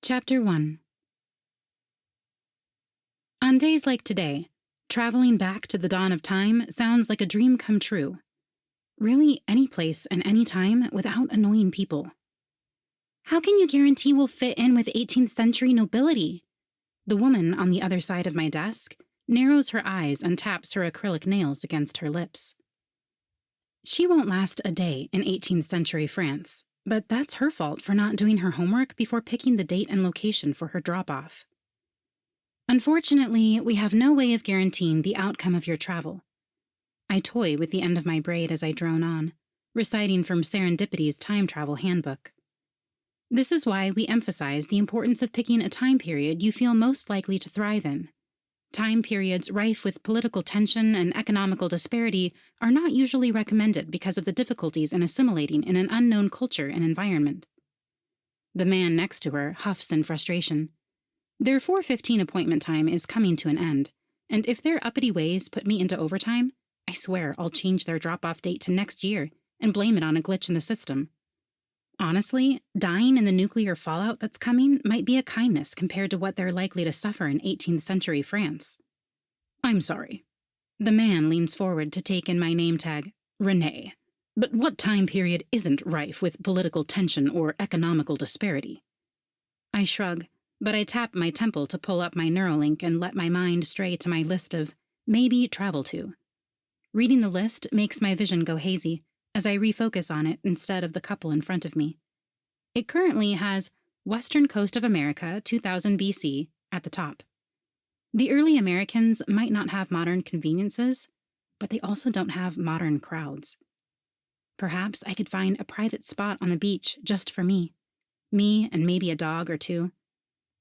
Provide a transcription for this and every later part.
Chapter 1. On days like today, traveling back to the dawn of time sounds like a dream come true. Really, any place and any time without annoying people. How can you guarantee we'll fit in with 18th century nobility? The woman on the other side of my desk narrows her eyes and taps her acrylic nails against her lips. She won't last a day in 18th century France, but that's her fault for not doing her homework before picking the date and location for her drop-off. Unfortunately, we have no way of guaranteeing the outcome of your travel. I toy with the end of my braid as I drone on, reciting from Serendipity's time travel handbook. This is why we emphasize the importance of picking a time period you feel most likely to thrive in. Time periods rife with political tension and economical disparity are not usually recommended because of the difficulties in assimilating in an unknown culture and environment. The man next to her huffs in frustration. Their 4:15 appointment time is coming to an end, and if their uppity ways put me into overtime, I swear I'll change their drop-off date to next year and blame it on a glitch in the system. Honestly, dying in the nuclear fallout that's coming might be a kindness compared to what they're likely to suffer in 18th century France. I'm sorry. The man leans forward to take in my name tag, Renee. But what time period isn't rife with political tension or economical disparity? I shrug, but I tap my temple to pull up my Neuralink and let my mind stray to my list of maybe travel to. Reading the list makes my vision go hazy as I refocus on it instead of the couple in front of me. It currently has Western Coast of America, 2000 BC, at the top. The early Americans might not have modern conveniences, but they also don't have modern crowds. Perhaps I could find a private spot on the beach just for me and maybe a dog or two.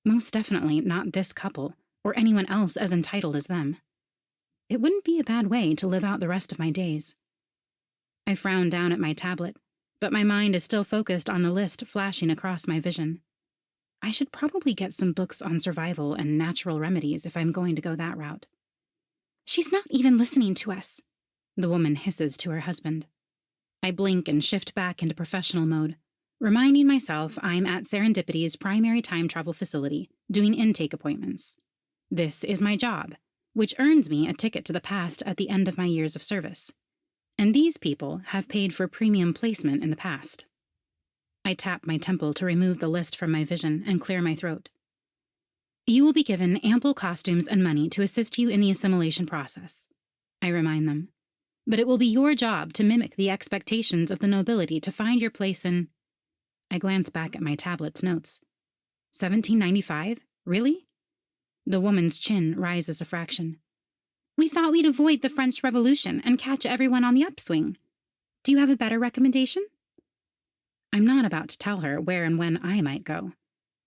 Most definitely not this couple or anyone else as entitled as them. It wouldn't be a bad way to live out the rest of my days. I frown down at my tablet, but my mind is still focused on the list flashing across my vision. I should probably get some books on survival and natural remedies if I'm going to go that route. She's not even listening to us, the woman hisses to her husband. I blink and shift back into professional mode, reminding myself I'm at Serendipity's primary time travel facility, doing intake appointments. This is my job, which earns me a ticket to the past at the end of my years of service. And these people have paid for premium placement in the past. I tap my temple to remove the list from my vision and clear my throat. You will be given ample costumes and money to assist you in the assimilation process, I remind them. But it will be your job to mimic the expectations of the nobility to find your place in... I glance back at my tablet's notes. 1795? Really? The woman's chin rises a fraction. We thought we'd avoid the French Revolution and catch everyone on the upswing. Do you have a better recommendation? I'm not about to tell her where and when I might go.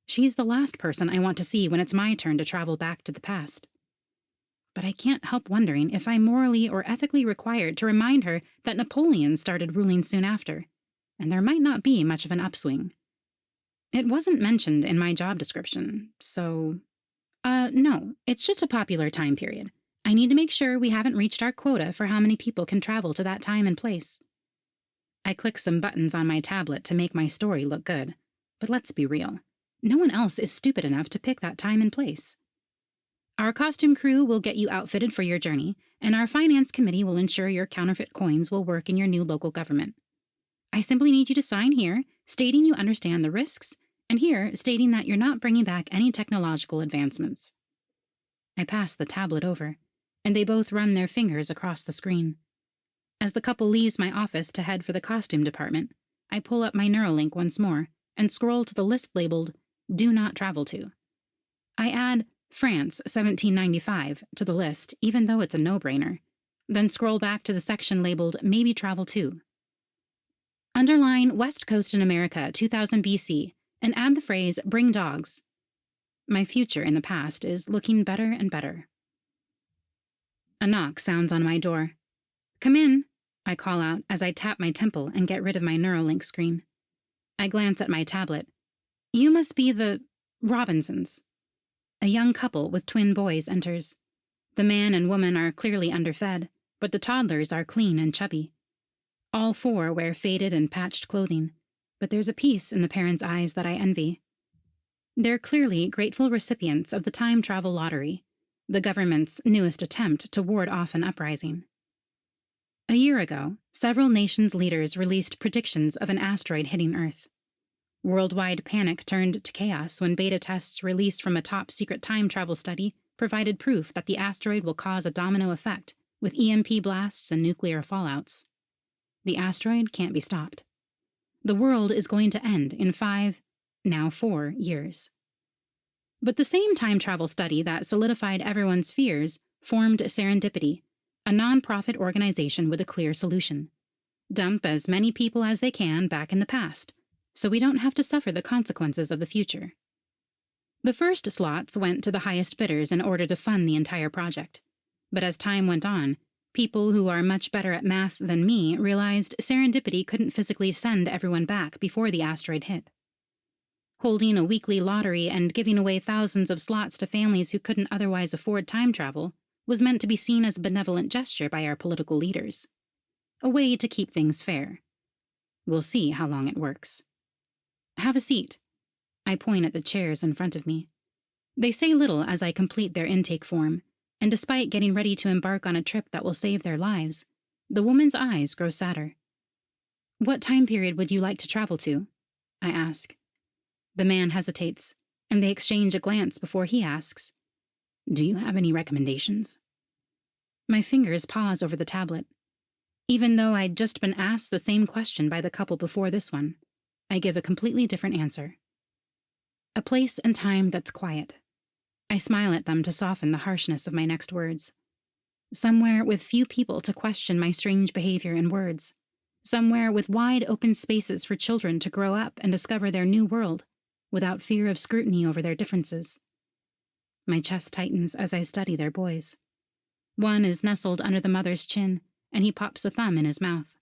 She's the last person I want to see when it's my turn to travel back to the past. But I can't help wondering if I'm morally or ethically required to remind her that Napoleon started ruling soon after, and there might not be much of an upswing. It wasn't mentioned in my job description, so... no, it's just a popular time period. I need to make sure we haven't reached our quota for how many people can travel to that time and place. I click some buttons on my tablet to make my story look good, but let's be real. No one else is stupid enough to pick that time and place. Our costume crew will get you outfitted for your journey, and our finance committee will ensure your counterfeit coins will work in your new local government. I simply need you to sign here, stating you understand the risks, and here, stating that you're not bringing back any technological advancements. I pass the tablet over, and they both run their fingers across the screen. As the couple leaves my office to head for the costume department, I pull up my Neuralink once more and scroll to the list labeled Do Not Travel To. I add France 1795 to the list, even though it's a no-brainer, then scroll back to the section labeled Maybe Travel To. Underline West Coast in America 2000 BC and add the phrase Bring Dogs. My future in the past is looking better and better. A knock sounds on my door. Come in, I call out as I tap my temple and get rid of my Neuralink screen. I glance at my tablet. You must be the Robinsons. A young couple with twin boys enters. The man and woman are clearly underfed, but the toddlers are clean and chubby. All four wear faded and patched clothing, but there's a peace in the parents' eyes that I envy. They're clearly grateful recipients of the time travel lottery, the government's newest attempt to ward off an uprising. A year ago, several nations' leaders released predictions of an asteroid hitting Earth. Worldwide panic turned to chaos when beta tests released from a top-secret time travel study provided proof that the asteroid will cause a domino effect with EMP blasts and nuclear fallouts. The asteroid can't be stopped. The world is going to end in 5, now 4 years. But the same time travel study that solidified everyone's fears formed Serendipity, a non-profit organization with a clear solution. Dump as many people as they can back in the past, so we don't have to suffer the consequences of the future. The first slots went to the highest bidders in order to fund the entire project. But as time went on, people who are much better at math than me realized Serendipity couldn't physically send everyone back before the asteroid hit. Holding a weekly lottery and giving away thousands of slots to families who couldn't otherwise afford time travel was meant to be seen as a benevolent gesture by our political leaders. A way to keep things fair. We'll see how long it works. Have a seat. I point at the chairs in front of me. They say little as I complete their intake form, and despite getting ready to embark on a trip that will save their lives, the woman's eyes grow sadder. What time period would you like to travel to? I ask. The man hesitates, and they exchange a glance before he asks, Do you have any recommendations? My fingers pause over the tablet. Even though I'd just been asked the same question by the couple before this one, I give a completely different answer. A place and time that's quiet. I smile at them to soften the harshness of my next words. Somewhere with few people to question my strange behavior and words. Somewhere with wide open spaces for children to grow up and discover their new world, without fear of scrutiny over their differences. My chest tightens as I study their boys. One is nestled under the mother's chin, and he pops a thumb in his mouth.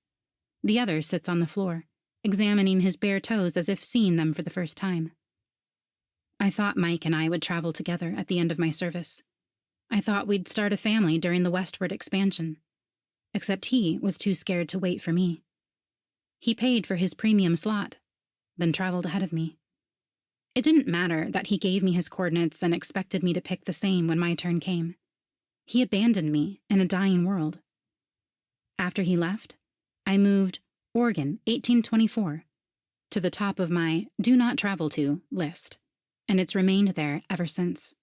The other sits on the floor, examining his bare toes as if seeing them for the first time. I thought Mike and I would travel together at the end of my service. I thought we'd start a family during the westward expansion. Except he was too scared to wait for me. He paid for his premium slot, then traveled ahead of me. It didn't matter that he gave me his coordinates and expected me to pick the same when my turn came. He abandoned me in a dying world. After he left, I moved Oregon, 1824, to the top of my Do Not Travel To list, and it's remained there ever since.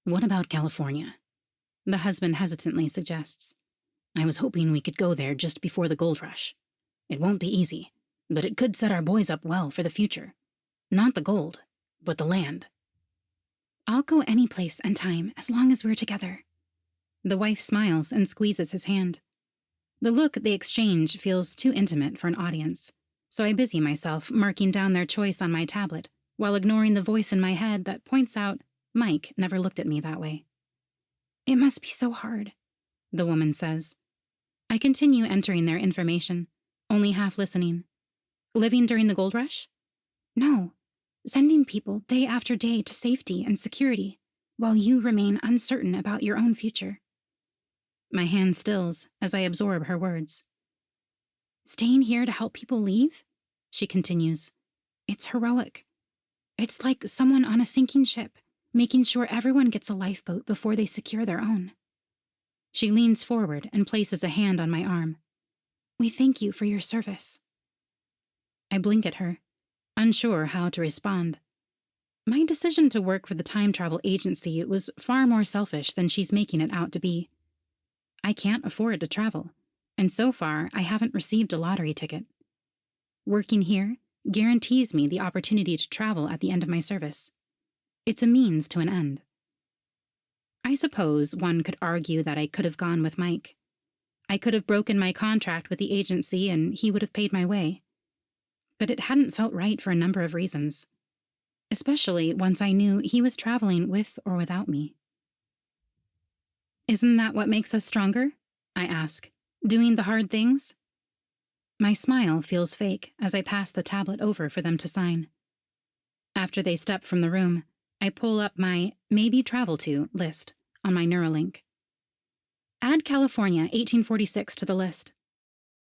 What about California? The husband hesitantly suggests. I was hoping we could go there just before the gold rush. It won't be easy, but it could set our boys up well for the future. Not the gold, but the land. I'll go any place and time as long as we're together. The wife smiles and squeezes his hand. The look they exchange feels too intimate for an audience, so I busy myself marking down their choice on my tablet while ignoring the voice in my head that points out Mike never looked at me that way. It must be so hard, the woman says. I continue entering their information, only half listening. Living during the gold rush? No, sending people day after day to safety and security, while you remain uncertain about your own future. My hand stills as I absorb her words. Staying here to help people leave? She continues. It's heroic. It's like someone on a sinking ship, making sure everyone gets a lifeboat before they secure their own. She leans forward and places a hand on my arm. We thank you for your service. I blink at her, unsure how to respond. My decision to work for the time travel agency was far more selfish than she's making it out to be. I can't afford to travel, and so far I haven't received a lottery ticket. Working here guarantees me the opportunity to travel at the end of my service. It's a means to an end. I suppose one could argue that I could have gone with Mike. I could have broken my contract with the agency and he would have paid my way. But it hadn't felt right for a number of reasons, especially once I knew he was traveling with or without me. Isn't that what makes us stronger? I ask, doing the hard things? My smile feels fake as I pass the tablet over for them to sign. After they step from the room, I pull up my Maybe Travel To list on my Neuralink. Add California 1846 to the list.